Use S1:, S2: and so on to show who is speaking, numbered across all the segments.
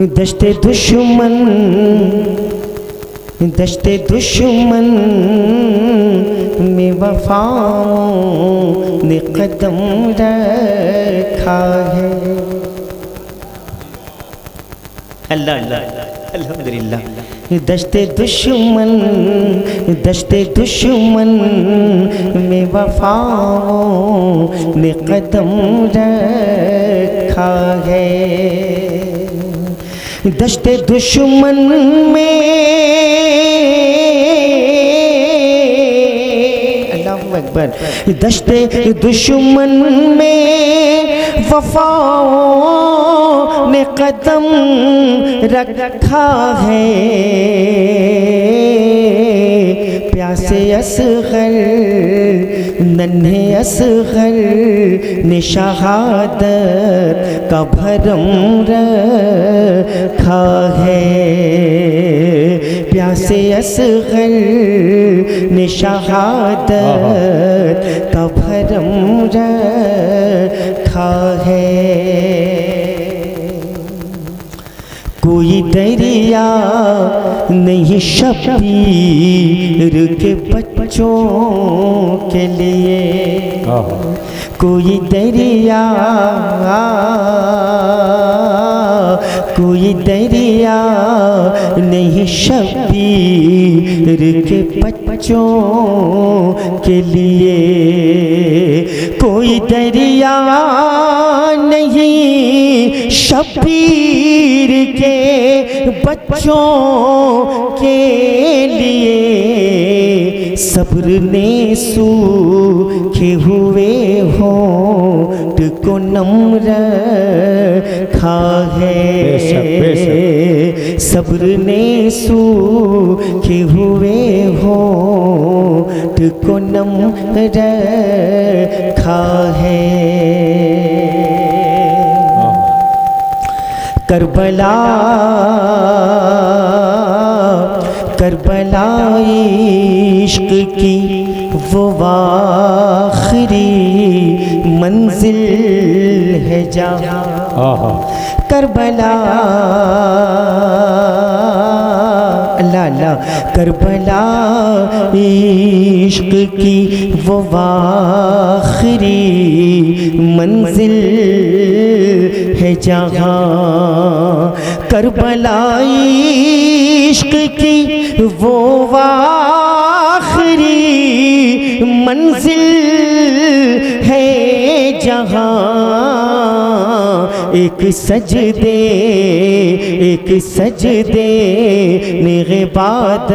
S1: दश्ते दुश्मन में वफाओं ने कदम रखा है। अल्लाह अल्लाह अल्हम्दुलिल्लाह। दश्ते दुश्मन में वफाओं ने कदम रखा है। दश्ते दुश्मन में अल्लाहु अकबर। दश्ते दुश्मन में वफाओं ने कदम रखा है। प्यासे असगर नन्हे असगर ने शहादत का भरम रखा है। प्यासे असगर ने शहादत का भरम रखा है। कोई दरिया नहीं शबीर के बच्चों के लिए। कोई दरिया नहीं शबीर के बच्चों के लिए। कोई दरिया नहीं शबीर के बच्चों के लिए। सब्र ने सूखे हुए होंठ को नम्र रखा है। सब्र ने सूखे हुए होंठ को नम्र रखा है। करबला इश्क की वो आखिरी मंजिल है जहाँ। करबला अल्लाह अल्लाह। करबला इश्क की वो आखिरी मंजिल है जहाँ। करबला इश्क की वो आखिरी मंजिल है जहाँ। एक सजदे ने इबादत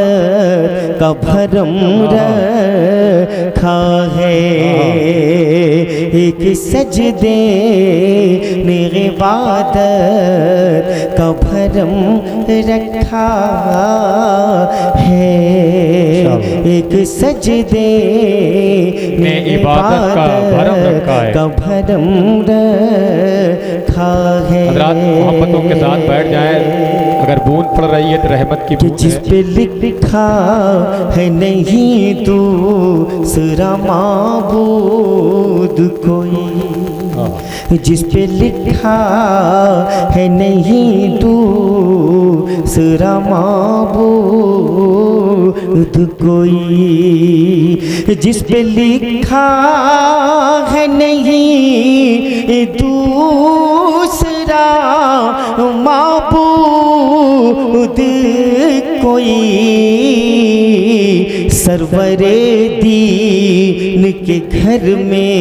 S1: का भरम रखा है। एक सजदे ने इबादत का भरम रखा है। एक सजदे ने इबादत का भरम रखा है।
S2: हज़रात मोहब्बतों के साथ बैठ जाएं। अगर बूंद पड़ रही है तो रहमत की बूंद
S1: जिस पे लिखा है नहीं दूसरा माबूद कोई। जिस पे लिखा है नहीं दूसरा माबूद कोई। जिस पे लिखा है नहीं दूसरा माबूद कोई। सरवरे दीन के घर में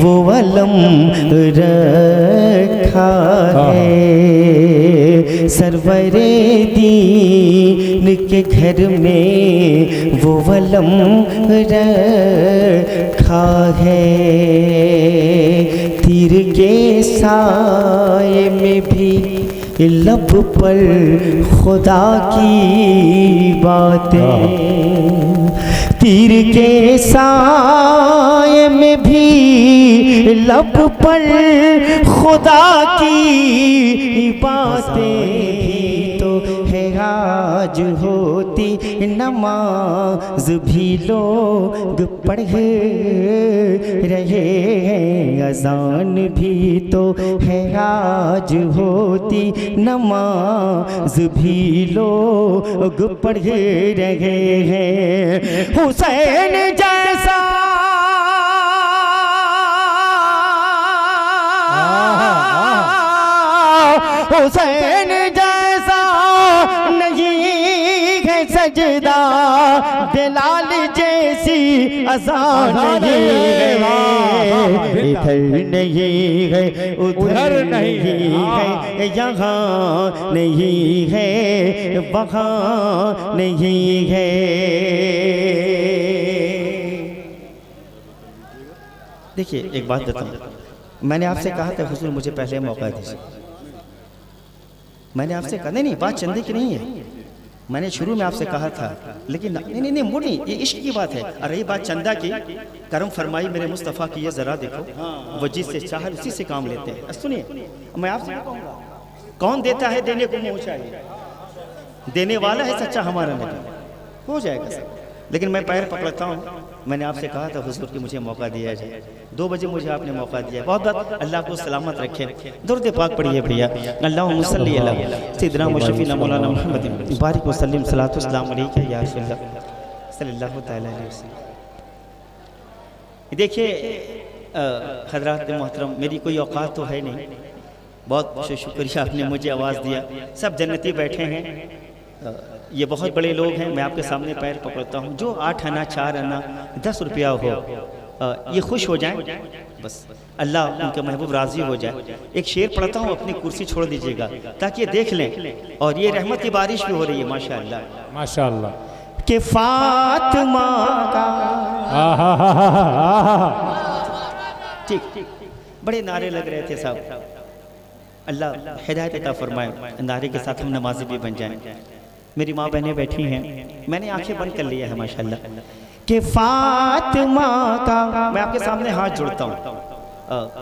S1: वो अलम रखा है। सरवरे दीन के घर में वो अलम रखा है। तीर के साए में भी लब पर खुदा की बातें। तीर के साए में भी लब पर खुदा की बातें तो है आज होती नमाज भी लोग पढ़ रहे हैं, अजान भी तो है आज होती नमाज भी लोग पढ़ रहे हैं। हुसैन जैसा हुसैन जैसा नहीं है सजदा, बिलाल जैसी अज़ान नहीं है, इधर नहीं है उधर नहीं है, यहाँ नहीं है वहाँ नहीं है। देखिए एक बात बताऊं, मैंने आपसे कहा था हुजूर मुझे पहले मौका दीजिए, मैंने आपसे कहा नहीं बात चंदे की नहीं है, मैंने शुरू में आपसे कहा था, लेकिन नहीं मुड़ नहीं, ये इश्क की बात है। और रही बात चंदा की, करम फरमाई मेरे मुस्तफ़ा की, ये ज़रा देखो वो जिससे चाहे उसी से काम लेते हैं। सुनिए मैं आपसे कहूँगा, कौन देता है देने को मुँह चाहिए, देने वाला है सच्चा हमारा नबी, हो जाएगा सब। लेकिन मैं पैर पकड़ता हूँ, मैंने आपसे कहा था हुजूर कि मुझे मौका दिया जाए, 2 बजे मुझे आपने मौका दिया, बहुत बहुत अल्लाह को सलामत रखे। दुरूद पाक पढ़िए भैया, अल्लाहुम्मा सल्ली अला सय्यिदिना व शफीना मौलाना मुहम्मद बारिक व सल्लिम सलातु सलाम अलैका या रसूलल्लाह सल्लल्लाहु तआला अलैहि वसल्लम। देखिए हज़रात मोहतरम, मेरी कोई औकात तो है नहीं, बहुत शुक्रिया आपने मुझे आवाज़ दिया, सब जन्नती बैठे हैं, ये बहुत बड़े लोग हैं, मैं आपके सामने पैर पकड़ता हूँ, जो 8 आना 4 आना 10 रुपया हो, ये खुश हो जाएं, बस अल्लाह उनका महबूब राज़ी हो जाए। एक शेर पढ़ता हूँ, अपनी कुर्सी छोड़ दीजिएगा ताकि ये देख लें, और ये रहमत की बारिश भी हो रही है माशाअल्लाह
S2: माशाअल्लाह।
S1: के फातिमा का ठीक बड़े नारे लग रहे थे साहब, अल्लाह हिदायत अता फरमाए, नारे के साथ हम नमाजी भी बन जाएं। मेरी माँ बहनें बैठी हैं, मैंने आंखें बंद कर लिया है माशाल्लाह। के फातिमा का मैं आपके सामने हाथ जोड़ता हूँ,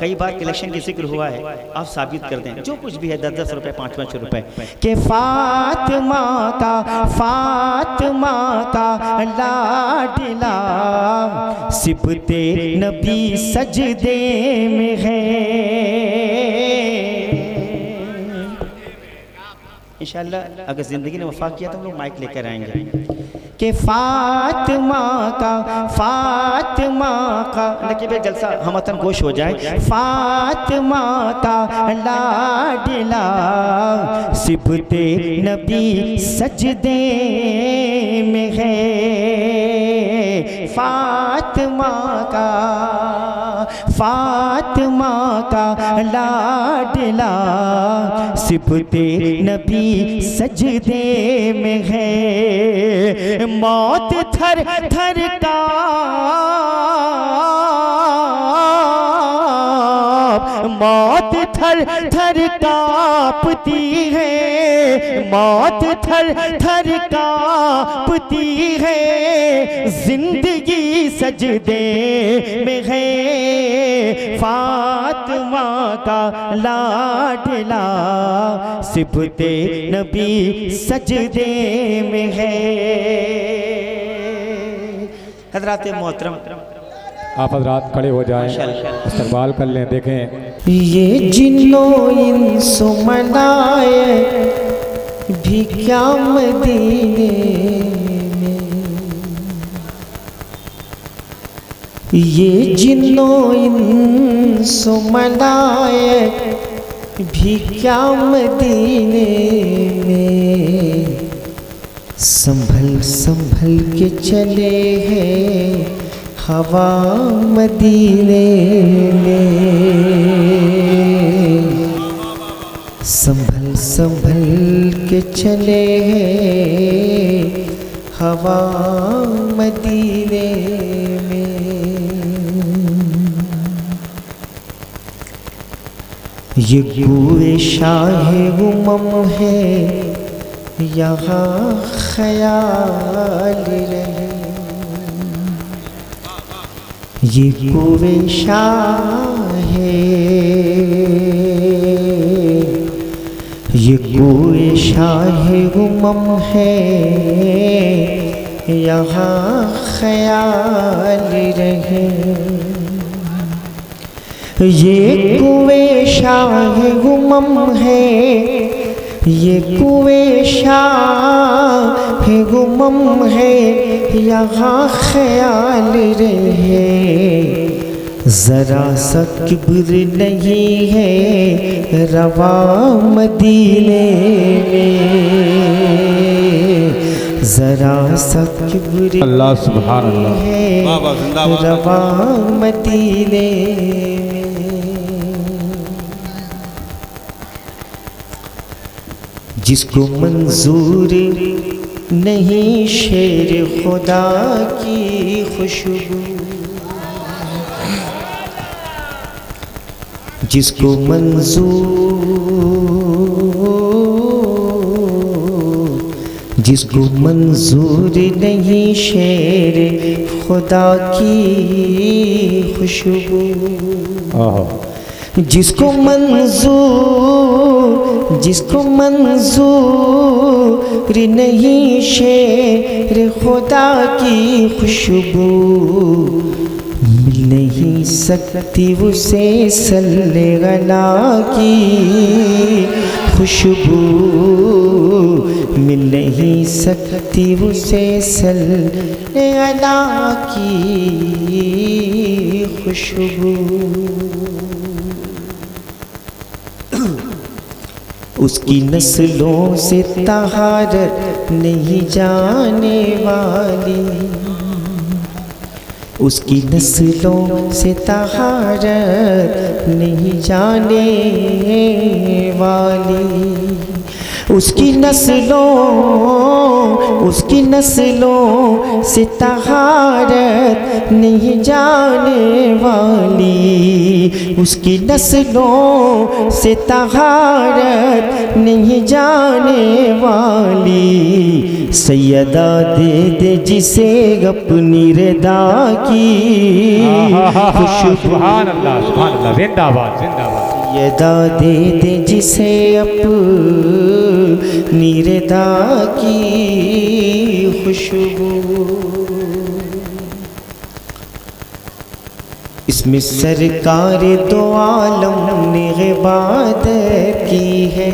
S1: कई बार कलेक्शन की जिक्र हुआ है, आप साबित कर दें, जो कुछ भी है 10-10 रुपए 5-5 रुपए। के फातिमा का लाडला सिबते नबी सजदे में है, इंशाअल्लाह अगर ज़िंदगी ने वफा किया तो हम लोग माइक लेकर आएंगे। कि फातिमा का नकीब जलसा हम वतन गोश हो जाए, फातिमा का लाडला सिबते नबी सजदे में है, फातिमा का लाडला सिबते नबी सजदे में है, मौत थर थर मौत थर थर कांपती है, मौत थर थर कांपती है, जिंदगी सजदे में है, फातिमा का लाडला सिबते नबी सजदे में है। हज़रात मोहतरम
S2: आप हजरात खड़े हो जाएं, इस्तकबाल कर लें। देखें
S1: ये जिन्नो इंसो मनाए भी क्या मदीने में, ये जिन्नो इंसो मनाए भी क्या मदीने में, संभल संभल के चले हैं हवा मदीने में, संभल संभल के चले हैं हवा मदीने में। ये गुए शाहे उमम है यहाँ ख्याल रहे, ये कुवे शाहे ये कोई शाह उमम है यहाँ ख्याल रहे, ये कुए शाह उमम है, ये कुए शाह उमम है यहाँ ख्याल रहे। ज़रा सा किब्र नहीं है रवा मदीने में, ज़रा सा किब्र
S2: अल्लाह सुभान अल्लाह।
S1: है रवा मदीने में। जिसको मंजूर नहीं शेर खुदा की खुशबू, जिसको मंजूर नहीं शेर खुदा की खुशबू, जिसको मंजूर नहीं शेर खुदा की खुशबू, मिल नहीं सकती उसे सल्ले अला की खुशबू, मिल नहीं सकती उसे सल्ले अला की खुशबू। उसकी नस्लों से तहारत नहीं जाने वाली, उसकी नस्लों से तहारत नहीं जाने वाली, उसकी नस्लों से तहारत नहीं जाने वाली, उसकी नस्लों से तहारत नहीं जाने वाली। सैयदा दे दे जिसे अपनी रिदा की खुशबू,
S2: सुभान अल्लाह सुभान अल्लाह, जिंदाबाद जिंदाबाद।
S1: सैयदा दे दे जिसे अपनी रिदा की खुशबू। इसमें सरकार दो आलम ने इबादत की है,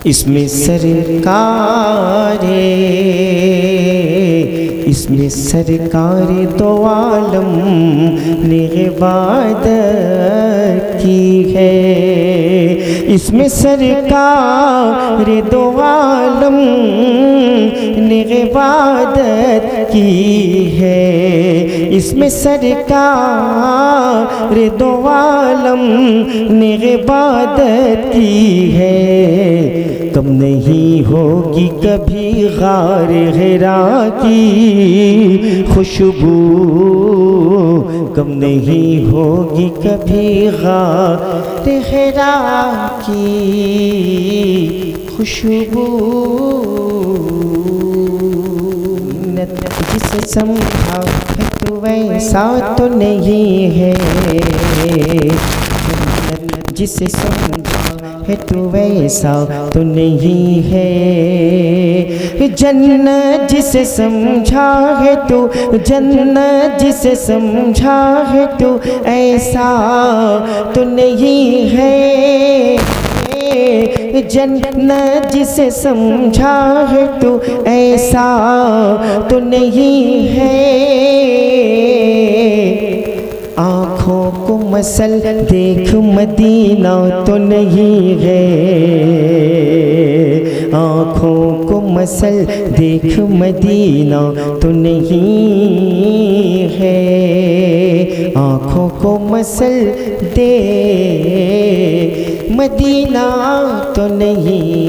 S1: इसमें सरकार दो आलम ने इबादत की है, इसमें सरकार दो आलम ने इबादत की है, इसमें सरकार दो आलम ने इबादत की है। कम नहीं होगी कभी गार हिरा की खुशबू, कम नहीं होगी कभी गार हिरा की खुशबू। जिसे समझा है तो वैसा तो नहीं है, जिसे समझा है तो वैसा तो नहीं है, जन्नत जिसे समझा है तो जन्नत जिसे समझा है तो ऐसा तो नहीं है, जन्नत जिसे समझा है तो ऐसा तो नहीं है। आँखों को मसल देख मदीना तो नहीं है, आँखों को मसल देख मदीना तो नहीं है, आँखों को मसल दे मदीना तो नहीं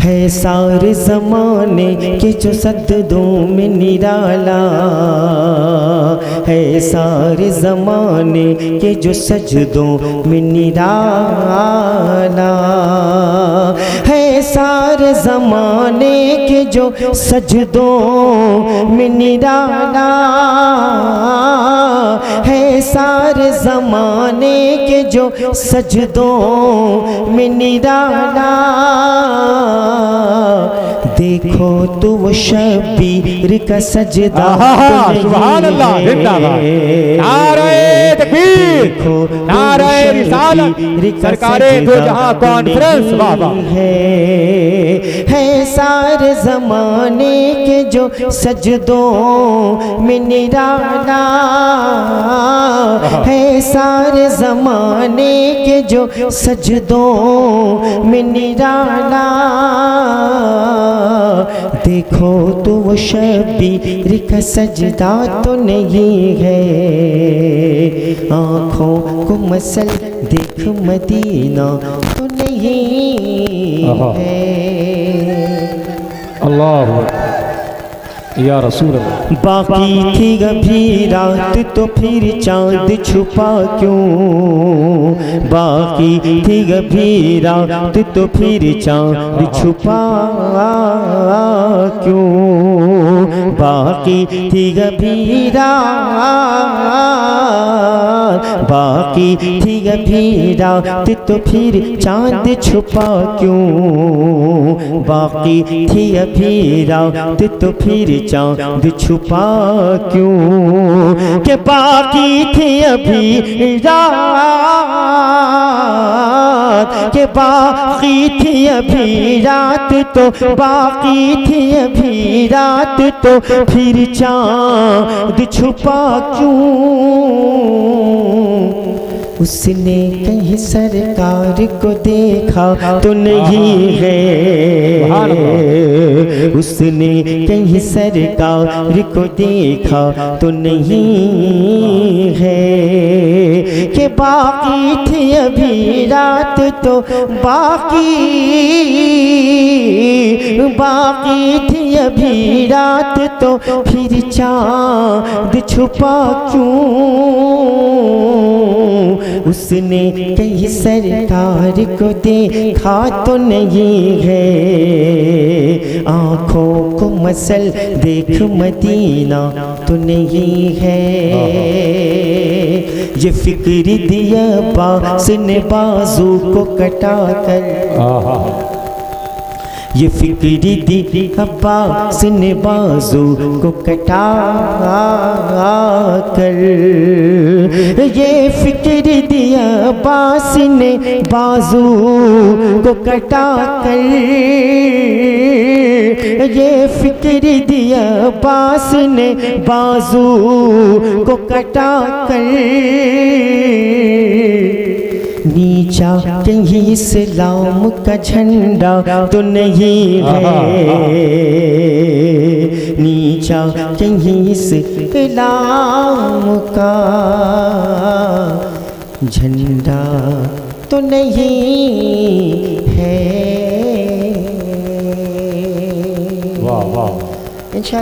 S1: है सारे ज़माने के जो सद्दों में निराला, है सारे ज़माने के जो सजदों में निराला, है सारे ज़माने के जो सजदों में निराला, है सारे ज़माने के जो सजदों में निराला। देखो तो वो शबीर का सजदा
S2: सुभान अल्लाह, जिंदाबाद, नारे तकबीर, नारे रिसालत, सरकारे दो जहां कॉन्फ्रेंस, वाह वाह,
S1: है सारे ज़माने के जो सजदों में निराला, है सारे ज़माने के जो सजदों में निराला। देखो तो वो शबीर का सजदा तो नहीं है, आँखों को मसल देख मदीना तो नहीं है।
S2: अल्लाह या रसूल अल्लाह।
S1: बाकी थी गभी रात तो फिर चांद छुपा क्यों, बाकी थी गभी रात तो फिर चांद छुपा क्यों, बाकी थी गभी रात, बाकी थी गभी रात तो फिर चांद छुपा क्यों, बाकी थी अभी रात तो फिर चांद छुपा क्यों, के बाकी थी अभी रात, के बाकी थी अभी रात तो बाकी थी अभी रात तो फिर चांद छुपा क्यों। उसने कहीं सरकार को देखा तो नहीं है, उसने कहीं सरकार को देखा तो नहीं है, कि बाकी थी अभी रात तो बाकी थी अभी रात तो फिर चांद छुपा क्यों। उसने कहीं सरकार को देखा तो नहीं है, आँखों को मसल देख मदीना तो नहीं है। ये फिक्र दिया बास ने बाजू को कटा कर, ये फिक्र दी अब्बास ने बाजू को कटा कर, ये फिक्र दिया अब्बास ने बाजू को कटा कर, ये फिक्र दिया अब्बास ने बाजू को कटा कर। नीचा कहीं इस्लाम का झंडा तो नहीं है, नीचा कहीं इस्लाम का झंडा तो नहीं है।
S2: वाह वाह।
S1: इंशाअल्लाह।